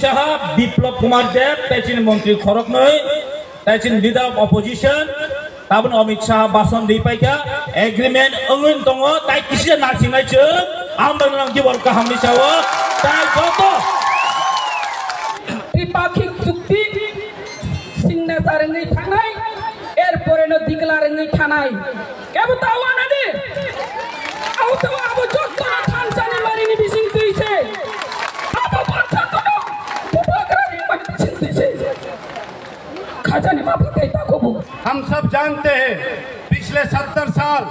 शाह बिप्लब कुमार देव ताइचिन मंत्री खरगनৈ ताइचिन लीडर ऑफ अपोजिशन ताबन अमित शाह भाषण दै पाइका एग्रीमेंट अंगन दङ ताइ किसे नारसिंनाय जों आमदारनां गिबल काहामनि सायाव ताइ जत त्रिपाक्षिक चुक्ति सिग्नेचारङै थानाय एरपरेनो डिक्लारङै थानाय केबो तावाना दे आउतो आबो जत्तो थानसानि मारिनि बिसिं दैसे आबो बाथ्राखौनो बुबाग्रानि मारिनि बिसिं दैसे खाजानि माफाकै ताकोबो हम सब जानते हैं पिछले 70 साल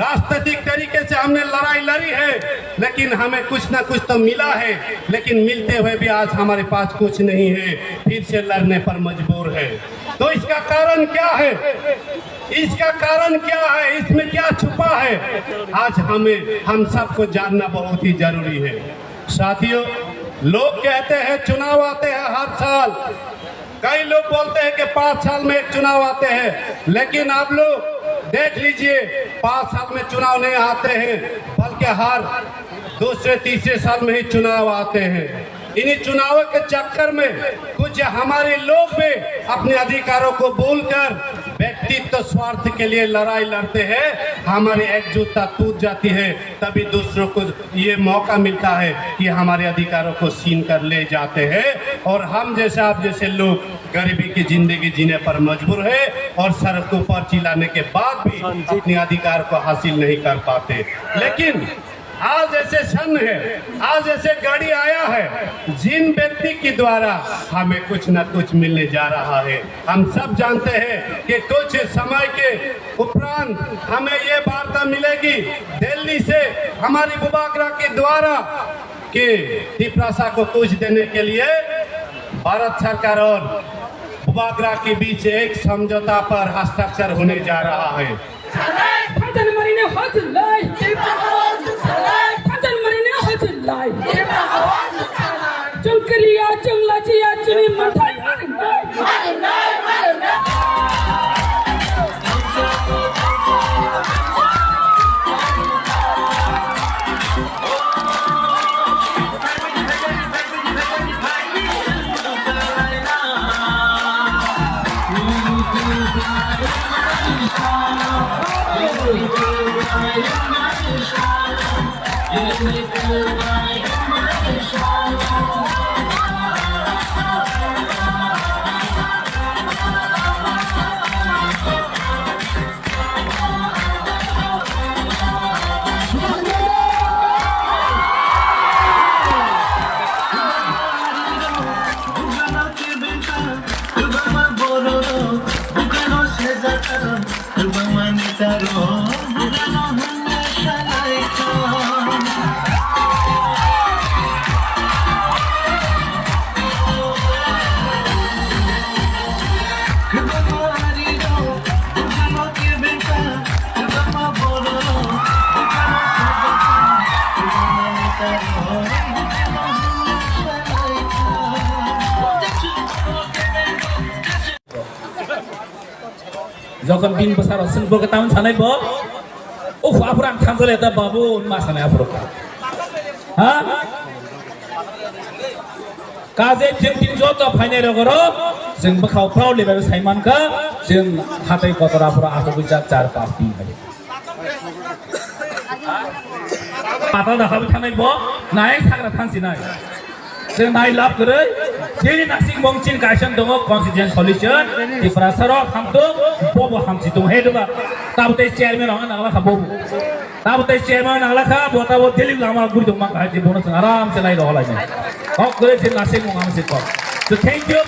राजनीतिक तरीके से हमने लड़ाई लड़ी है, लेकिन हमें कुछ ना कुछ तो मिला है, लेकिन मिलते हुए भी आज हमारे पास कुछ नहीं है, फिर से लड़ने पर मजबूर है। तो इसका कारण क्या है? इसका कारण क्या है? इसमें क्या छुपा है? आज हम सबको जानना बहुत ही जरूरी है। साथियों, लोग कहते हैं चुनाव आते हैं हर साल, कई लोग बोलते हैं कि 5 साल में एक चुनाव आते हैं, लेकिन आप लोग देख लीजिए 5 साल में चुनाव नहीं आते हैं, बल्कि हर दूसरे तीसरे साल में ही चुनाव आते हैं। इन्हीं चुनावों के चक्कर में कुछ हमारे लोग भी अपने अधिकारों को भूलकर व्यक्तित्व स्वार्थ के लिए लड़ाई लड़ते हैं। हमारी एकजुटता टूट जाती है, तभी दूसरों को ये मौका मिलता है कि हमारे अधिकारों को छीन कर ले जाते हैं, और हम जैसे आप जैसे लोग गरीबी की जिंदगी जीने पर मजबूर है और सड़कों पर चिल्लाने के बाद भी अपने अधिकार को हासिल नहीं कर पाते। लेकिन आज ऐसे क्षण है, आज ऐसे घड़ी आया है जिन व्यक्ति के द्वारा हमें कुछ न कुछ मिलने जा रहा है। हम सब जानते हैं कि कुछ समय के उपरांत हमें ये वार्ता मिलेगी दिल्ली से हमारी बुबागरा के द्वारा कि त्रिप्रासा को कुछ देने के लिए भारत सरकार और बुबागरा के बीच एक समझौता पर हस्ताक्षर होने जा रहा है। जखन दिन बसाराव जोंबो टाउन सानाय बो उफ आफरां थांजले दा बाबु मा सानाय आफरका हा काजे जों दिन जत फाइनाल गरो जों बखावफ्राव लेबे साइमानका जों हाथाय गतराफोरा आखौ जा 4-5 दिन हायो पाता दाखाबो थानाय बो नाय साग्रा थांसिनाय जों नाय लाभ करे जेनि नासिं मंचिन गायसन दङ कन्स्टिट्युएन्ट सल्युशन त्रिप्रासार खामतो बबो हामसि दङ हेदबा ताबते चेयरमैन हन नागला खाबो ताबते चेयरमैन नागला खा बताबो दिल्ली लामा गुरि दङ मा गायजे बोनो आराम से नाय रहलाय हक करे जे नासिं मंग हामसि को तो थैंक यू